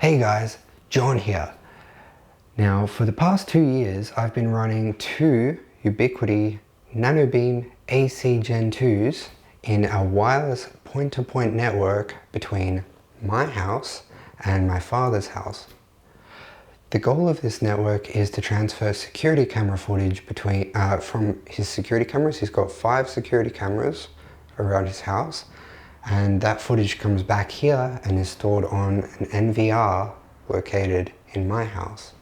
Hey guys, John here. Now for the past 2 years I've been running two Ubiquiti NanoBeam AC Gen 2s in a wireless point-to-point network between my house and my father's house. The goal of this network is to transfer security camera footage from his security cameras. He's got 5 security cameras around his house, and that footage comes back here and is stored on an NVR located in my house.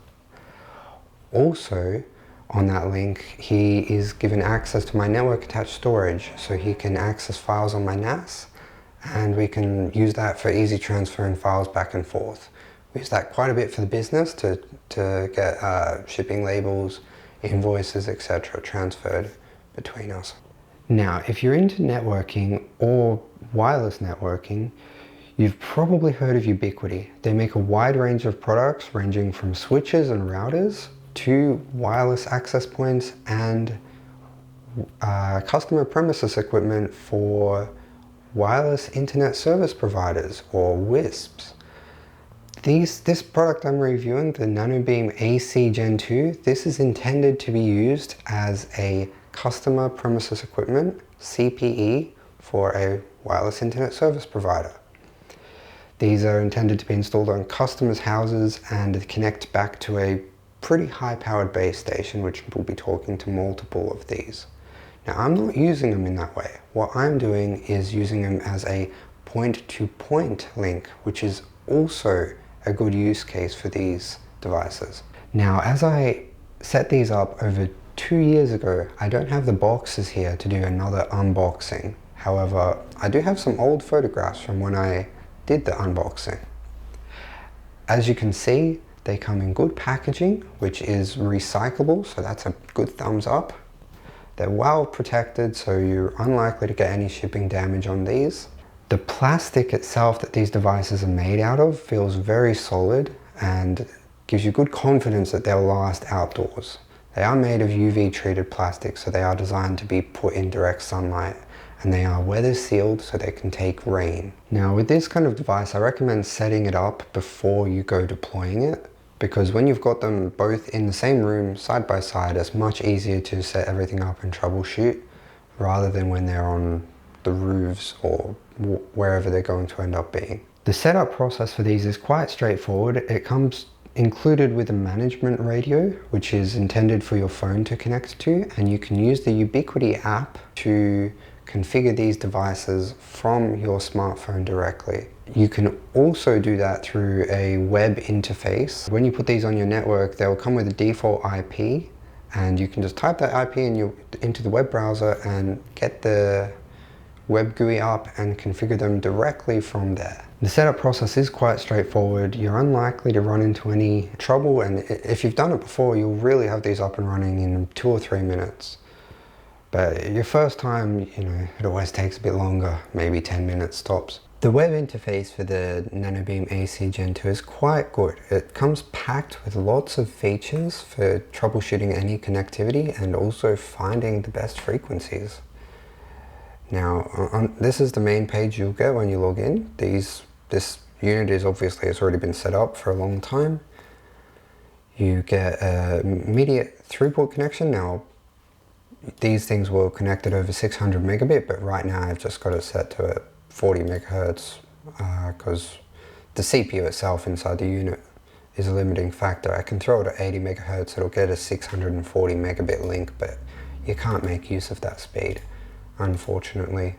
Also on that link, he is given access to my network attached storage, so he can access files on my NAS, and we can use that for easy transferring files back and forth. We use that quite a bit for the business to get shipping labels, invoices, etc. transferred between us. Now, if you're into networking or wireless networking, you've probably heard of Ubiquiti. They make a wide range of products ranging from switches and routers to wireless access points and customer premises equipment for wireless internet service providers or WISPs. This product I'm reviewing, the NanoBeam AC Gen 2, this is intended to be used as a customer premises equipment, CPE, for a wireless internet service provider. These are intended to be installed on customers' houses and connect back to a pretty high-powered base station, which will be talking to multiple of these. Now, I'm not using them in that way. What I'm doing is using them as a point-to-point link, which is also a good use case for these devices. Now, as I set these up over 2 years ago, I don't have the boxes here to do another unboxing. However, I do have some old photographs from when I did the unboxing. As you can see, they come in good packaging, which is recyclable, so that's a good thumbs up. They're well protected, so you're unlikely to get any shipping damage on these. The plastic itself that these devices are made out of feels very solid and gives you good confidence that they'll last outdoors. They are made of UV treated plastic, so they are designed to be put in direct sunlight, and they are weather sealed so they can take rain. Now with this kind of device, I recommend setting it up before you go deploying it, because when you've got them both in the same room side by side, it's much easier to set everything up and troubleshoot rather than when they're on the roofs or wherever they're going to end up being. The setup process for these is quite straightforward. It comes included with a management radio, which is intended for your phone to connect to, and you can use the Ubiquiti app to configure these devices from your smartphone directly. You can also do that through a web interface. When you put these on your network, they'll come with a default IP, and you can just type that IP into the web browser and get the web GUI up and configure them directly from there. The setup process is quite straightforward. You're unlikely to run into any trouble, and if you've done it before, you'll really have these up and running in 2 or 3 minutes. But your first time, it always takes a bit longer, maybe 10 minutes tops. The web interface for the NanoBeam AC Gen 2 is quite good. It comes packed with lots of features for troubleshooting any connectivity and also finding the best frequencies. Now, this is the main page you'll get when you log in. This unit is obviously has already been set up for a long time. You get an immediate throughput connection. Now, these things were connected over 600 megabit, but right now I've just got it set to 40 megahertz because the CPU itself inside the unit is a limiting factor. I can throw it at 80 megahertz, it'll get a 640 megabit link, but you can't make use of that speed, unfortunately.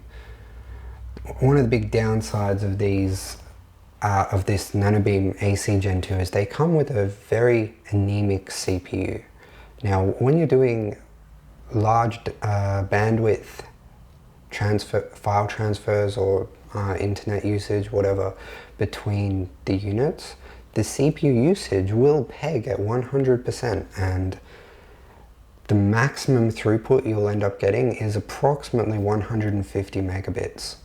One of the big downsides of this NanoBeam AC Gen 2 is they come with a very anemic CPU. Now, when you're doing large bandwidth file transfers or internet usage, whatever, between the units, the CPU usage will peg at 100%, and the maximum throughput you'll end up getting is approximately 150 megabits.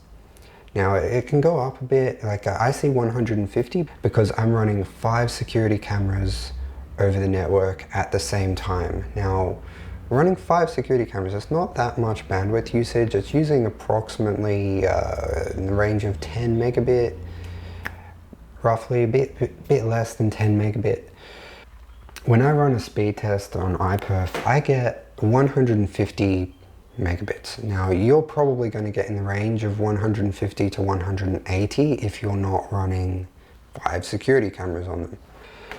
Now it can go up a bit, like I see 150 because I'm running 5 security cameras over the network at the same time. Now, running 5 security cameras, it's not that much bandwidth usage. It's using approximately in the range of 10 megabit roughly a bit less than 10 megabit. When I run a speed test on iPerf, I get 150 megabits. Now you're probably going to get in the range of 150 to 180 if you're not running 5 security cameras on them.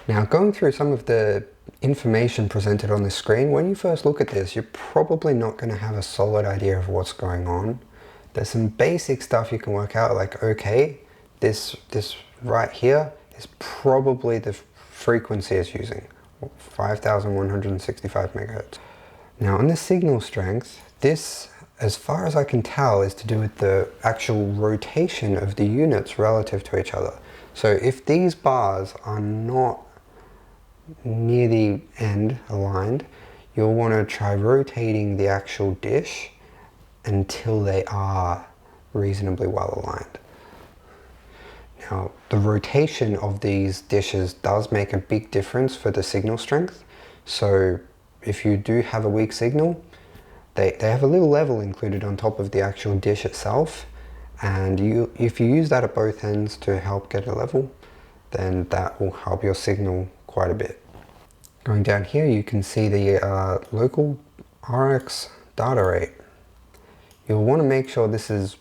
Now going through some of the information presented on the screen, when you first look at this, you're probably not going to have a solid idea of what's going on. There's some basic stuff you can work out, like, okay, this right here is probably the frequency it's using, 5,165 megahertz. Now on the signal strength, this, as far as I can tell, is to do with the actual rotation of the units relative to each other. So if these bars are not near the end aligned, you'll want to try rotating the actual dish until they are reasonably well aligned. Now, the rotation of these dishes does make a big difference for the signal strength. So if you do have a weak signal, they have a little level included on top of the actual dish itself. And if you use that at both ends to help get a level, then that will help your signal quite a bit. Going down here, you can see the local RX data rate. You'll want to make sure this is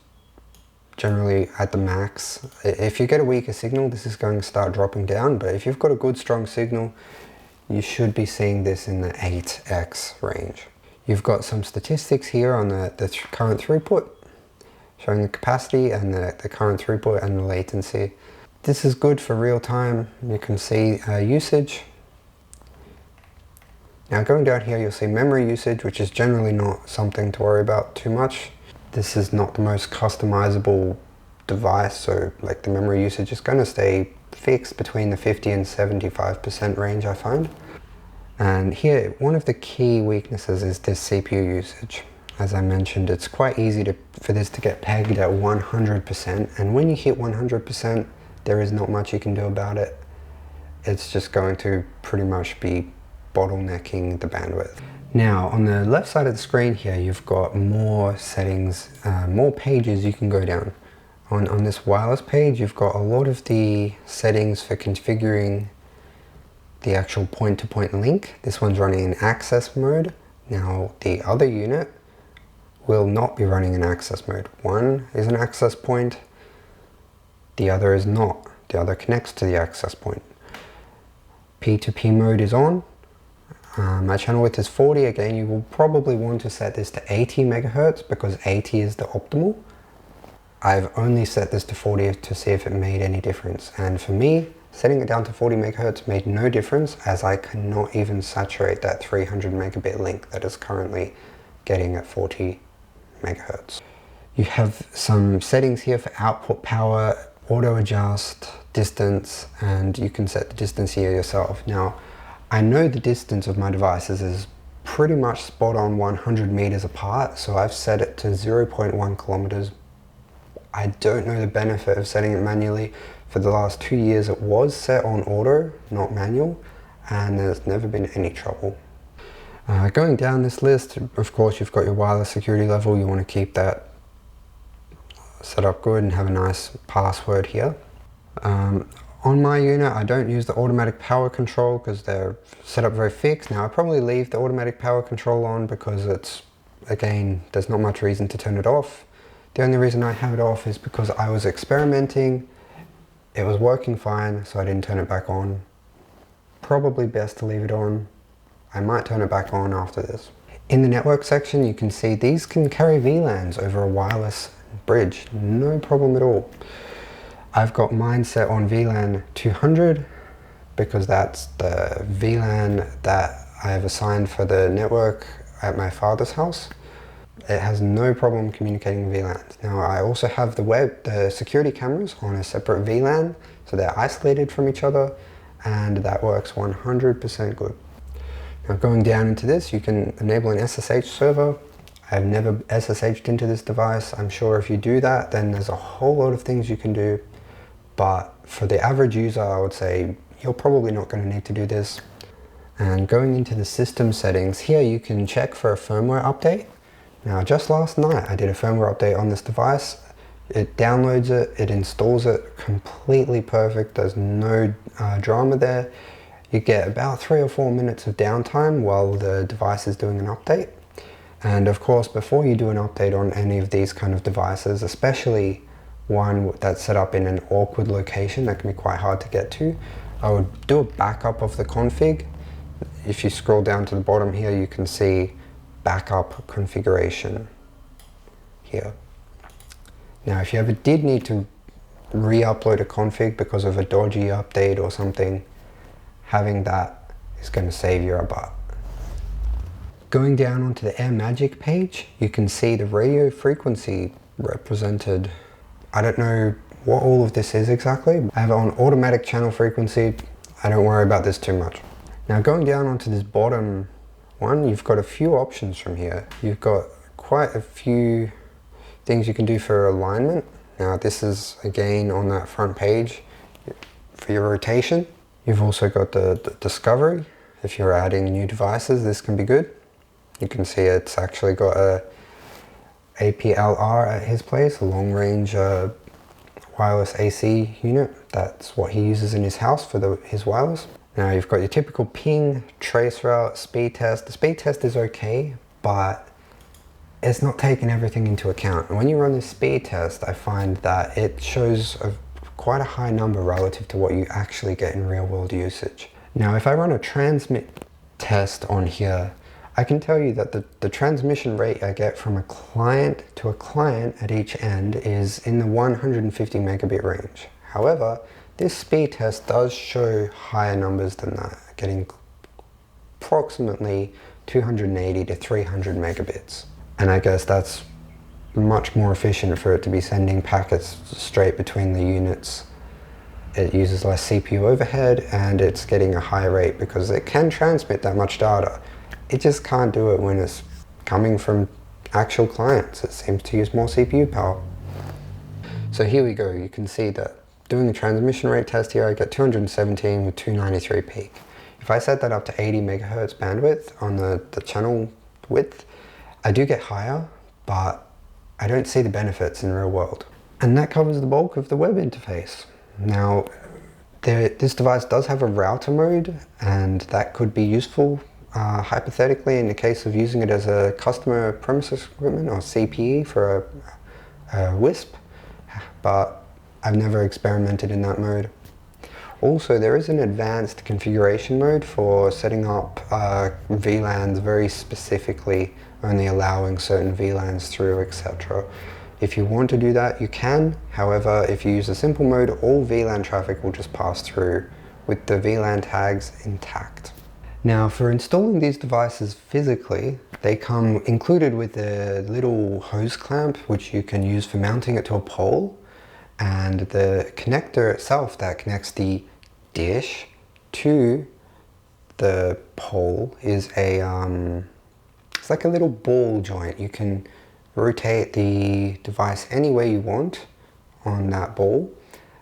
generally at the max. If you get a weaker signal, this is going to start dropping down, but if you've got a good strong signal, you should be seeing this in the 8x range. You've got some statistics here on the current throughput, showing the capacity and the current throughput and the latency. This is good for real time. You can see usage. Now going down here, you'll see memory usage, which is generally not something to worry about too much. This is not the most customizable device, so like the memory usage is going to stay fixed between the 50 and 75% range, I find. And here, one of the key weaknesses is this CPU usage. As I mentioned, it's quite easy for this to get pegged at 100%, and when you hit 100%, there is not much you can do about it. It's just going to pretty much be bottlenecking the bandwidth. Now on the left side of the screen here, you've got more settings, more pages you can go down. On this wireless page, you've got a lot of the settings for configuring the actual point-to-point link. This one's running in access mode. Now the other unit will not be running in access mode. One is an access point, the other is not. The other connects to the access point. P2P mode is on. My channel width is 40. Again, you will probably want to set this to 80 megahertz because 80 is the optimal. I've only set this to 40 to see if it made any difference. And for me, setting it down to 40 megahertz made no difference, as I cannot even saturate that 300 megabit link that is currently getting at 40 megahertz. You have some settings here for output power, auto adjust, distance, and you can set the distance here yourself. Now, I know the distance of my devices is pretty much spot on 100 meters apart, so I've set it to 0.1 kilometers. I don't know the benefit of setting it manually. For the last 2 years it was set on auto, not manual, and there's never been any trouble. Going down this list, of course, you've got your wireless security level. You want to keep that set up good and have a nice password here. On my unit, I don't use the automatic power control because they're set up very fixed. Now, I probably leave the automatic power control on because it's, again, there's not much reason to turn it off. The only reason I have it off is because I was experimenting. It was working fine, so I didn't turn it back on. Probably best to leave it on. I might turn it back on after this. In the network section, you can see these can carry VLANs over a wireless bridge. No problem at all. I've got mine set on VLAN 200 because that's the VLAN that I have assigned for the network at my father's house. It has no problem communicating VLANs. Now I also have the security cameras on a separate VLAN, so they're isolated from each other, and that works 100% good. Now going down into this, you can enable an SSH server. I've never SSH'd into this device. I'm sure if you do that, then there's a whole lot of things you can do. But for the average user, I would say you're probably not going to need to do this. And going into the system settings, here you can check for a firmware update. Now just last night I did a firmware update on this device. It downloads it, it installs it, completely perfect. There's no drama there. You get about 3 or 4 minutes of downtime while the device is doing an update. And of course, before you do an update on any of these kind of devices, especially one that's set up in an awkward location that can be quite hard to get to, I would do a backup of the config. If you scroll down to the bottom here, you can see backup configuration here. Now, if you ever did need to re-upload a config because of a dodgy update or something, having that is going to save you a butt. Going down onto the AirMagic page, you can see the radio frequency represented. I don't know what all of this is exactly. I have it on automatic channel frequency. I don't worry about this too much. Now going down onto this bottom one, you've got a few options from here. You've got quite a few things you can do for alignment. Now this is again on that front page for your rotation. You've also got the discovery. If you're adding new devices, this can be good. You can see it's actually got a APLR at his place, a long range wireless AC unit. That's what he uses in his house for his wireless. Now you've got your typical ping, trace route, speed test. The speed test is okay, but it's not taking everything into account. And when you run this speed test, I find that it shows quite a high number relative to what you actually get in real world usage. Now if I run a transmit test on here, I can tell you that the transmission rate I get from a client to a client at each end is in the 150 megabit range. However, this speed test does show higher numbers than that, getting approximately 280 to 300 megabits. And I guess that's much more efficient for it to be sending packets straight between the units. It uses less CPU overhead and it's getting a higher rate because it can transmit that much data. It just can't do it when it's coming from actual clients. It seems to use more CPU power. So here we go. You can see that doing a transmission rate test here, I get 217 with 293 peak. If I set that up to 80 megahertz bandwidth on the channel width, I do get higher, but I don't see the benefits in real world. And that covers the bulk of the web interface. Now, this device does have a router mode, and that could be useful hypothetically in the case of using it as a customer premises equipment or CPE for a WISP, but I've never experimented in that mode. Also, there is an advanced configuration mode for setting up VLANs very specifically, only allowing certain VLANs through, etc. If you want to do that, you can. However, if you use a simple mode, all VLAN traffic will just pass through with the VLAN tags intact. Now, for installing these devices physically, they come included with a little hose clamp, which you can use for mounting it to a pole. And the connector itself that connects the dish to the pole is it's like a little ball joint. You can rotate the device any way you want on that ball,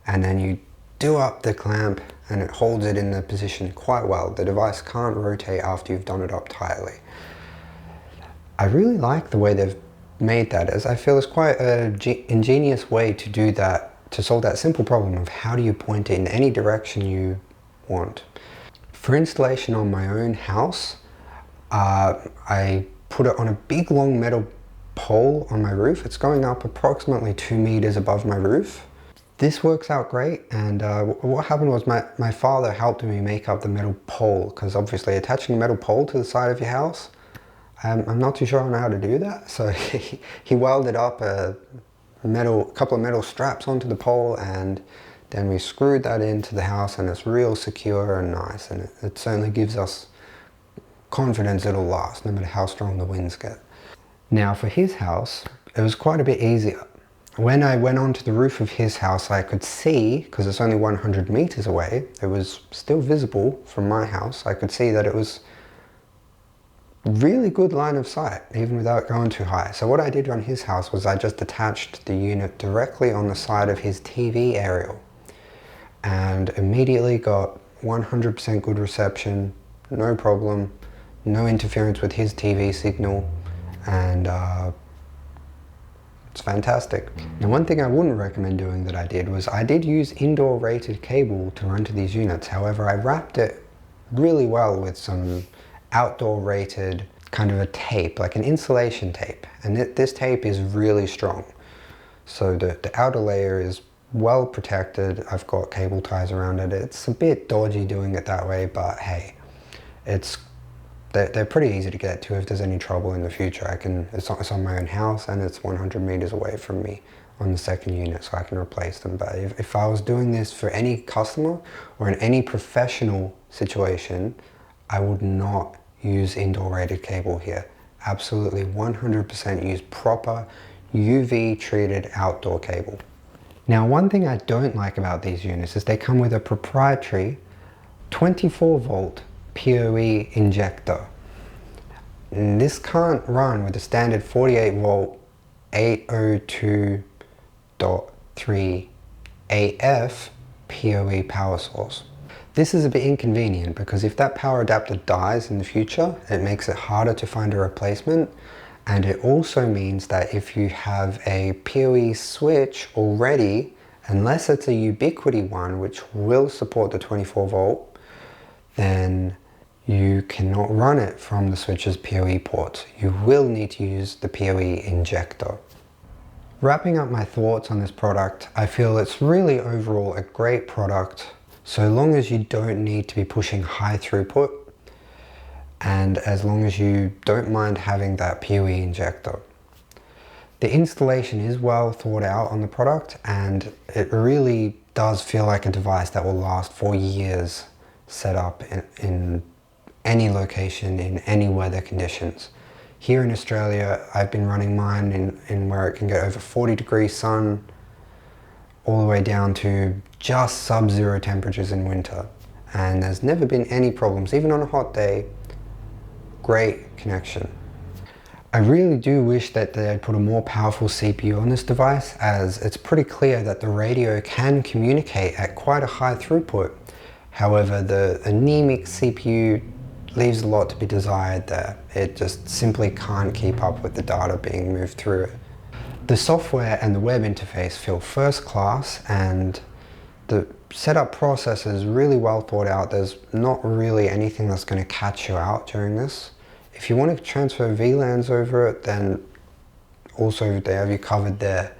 and then you do up the clamp and it holds it in the position quite well. The device can't rotate after you've done it up tightly. I really like the way they've made that, as I feel it's quite an ingenious way to do that, to solve that simple problem of how do you point it in any direction you want. For installation on my own house, I put it on a big long metal pole on my roof. It's going up approximately 2 meters above my roof. This works out great, and what happened was my father helped me make up the metal pole, because obviously attaching a metal pole to the side of your house, I'm not too sure on how to do that. So he welded up a couple of metal straps onto the pole, and then we screwed that into the house, and it's real secure and nice, and it certainly gives us confidence it'll last no matter how strong the winds get. Now for his house, it was quite a bit easier. When I went onto the roof of his house, I could see, because it's only 100 meters away, it was still visible from my house. I could see that it was really good line of sight, even without going too high. So what I did on his house was I just attached the unit directly on the side of his TV aerial, and immediately got 100% good reception, no problem, no interference with his TV signal, and It's fantastic. Now, one thing I wouldn't recommend doing that I did was I did use indoor rated cable to run to these units. However, I wrapped it really well with some outdoor rated kind of a tape, like an insulation tape. And this tape is really strong. So the outer layer is well protected. I've got cable ties around it. It's a bit dodgy doing it that way, but hey, they're pretty easy to get to if there's any trouble in the future. It's on my own house and it's 100 meters away from me on the second unit, so I can replace them. But if I was doing this for any customer or in any professional situation, I would not use indoor rated cable here. Absolutely 100% use proper UV treated outdoor cable. Now, one thing I don't like about these units is they come with a proprietary 24 volt PoE injector. And this can't run with a standard 48 volt 802.3 AF PoE power source. This is a bit inconvenient because if that power adapter dies in the future, it makes it harder to find a replacement. And it also means that if you have a PoE switch already, unless it's a Ubiquiti one, which will support the 24 volt, then you cannot run it from the switch's PoE port. You will need to use the PoE injector. Wrapping up my thoughts on this product, I feel it's really overall a great product so long as you don't need to be pushing high throughput and as long as you don't mind having that PoE injector. The installation is well thought out on the product and it really does feel like a device that will last for years set up in any location, in any weather conditions. Here in Australia, I've been running mine in where it can get over 40 degrees sun, all the way down to just sub-zero temperatures in winter. And there's never been any problems, even on a hot day. Great connection. I really do wish that they had put a more powerful CPU on this device, as it's pretty clear that the radio can communicate at quite a high throughput. However, the anemic CPU leaves a lot to be desired there. It just simply can't keep up with the data being moved through it. The software and the web interface feel first class and the setup process is really well thought out. There's not really anything that's going to catch you out during this. If you want to transfer VLANs over it, then also they have you covered there.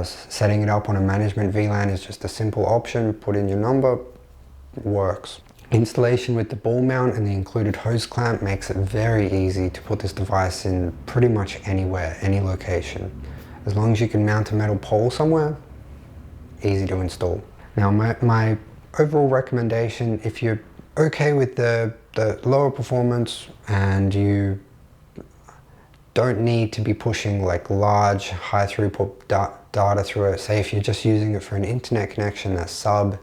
Setting it up on a management VLAN is just a simple option. Put in your number, works. Installation with the ball mount and the included hose clamp makes it very easy to put this device in pretty much anywhere, any location. As long as you can mount a metal pole somewhere, easy to install. Now my overall recommendation, if you're okay with the lower performance and you don't need to be pushing like large high throughput data through it, say if you're just using it for an internet connection that's sub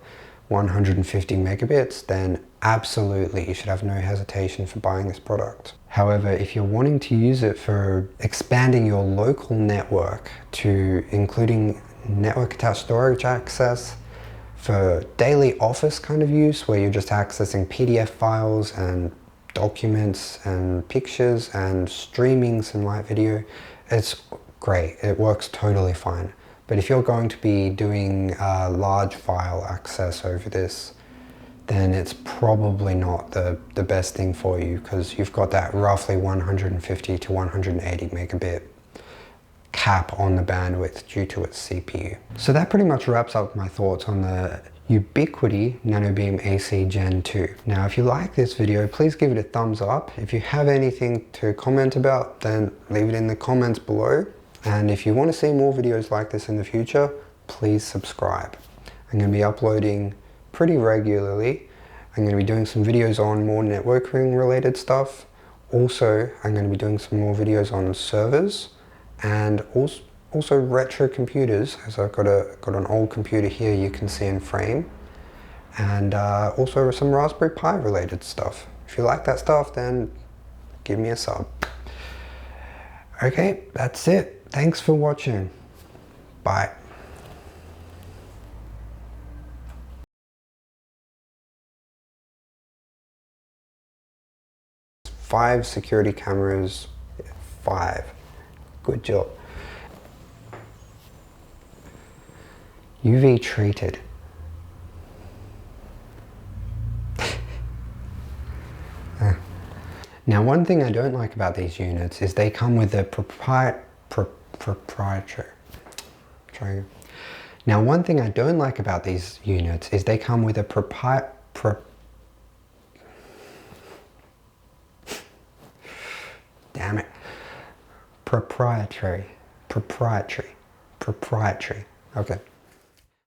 150 megabits, then absolutely you should have no hesitation for buying this product. However, if you're wanting to use it for expanding your local network to including network attached storage access, for daily office kind of use where you're just accessing PDF files and documents and pictures and streaming some live video, it's great. It works totally fine. But if you're going to be doing large file access over this, then it's probably not the best thing for you because you've got that roughly 150 to 180 megabit cap on the bandwidth due to its CPU. So that pretty much wraps up my thoughts on the Ubiquiti NanoBeam AC Gen 2. Now, if you like this video, please give it a thumbs up. If you have anything to comment about, then leave it in the comments below. And if you want to see more videos like this in the future, please subscribe. I'm going to be uploading pretty regularly. I'm going to be doing some videos on more networking related stuff. Also, I'm going to be doing some more videos on servers and also retro computers, as I've got an old computer here you can see in frame, and also some Raspberry Pi related stuff. If you like that stuff, then give me a sub. Okay, that's it. Thanks for watching. Bye. Five security cameras. 5. Good job. UV treated. Now, one thing I don't like about these units is they come with a proprietary. Now, one thing I don't like about these units is they come with a damn it. Proprietary. Okay.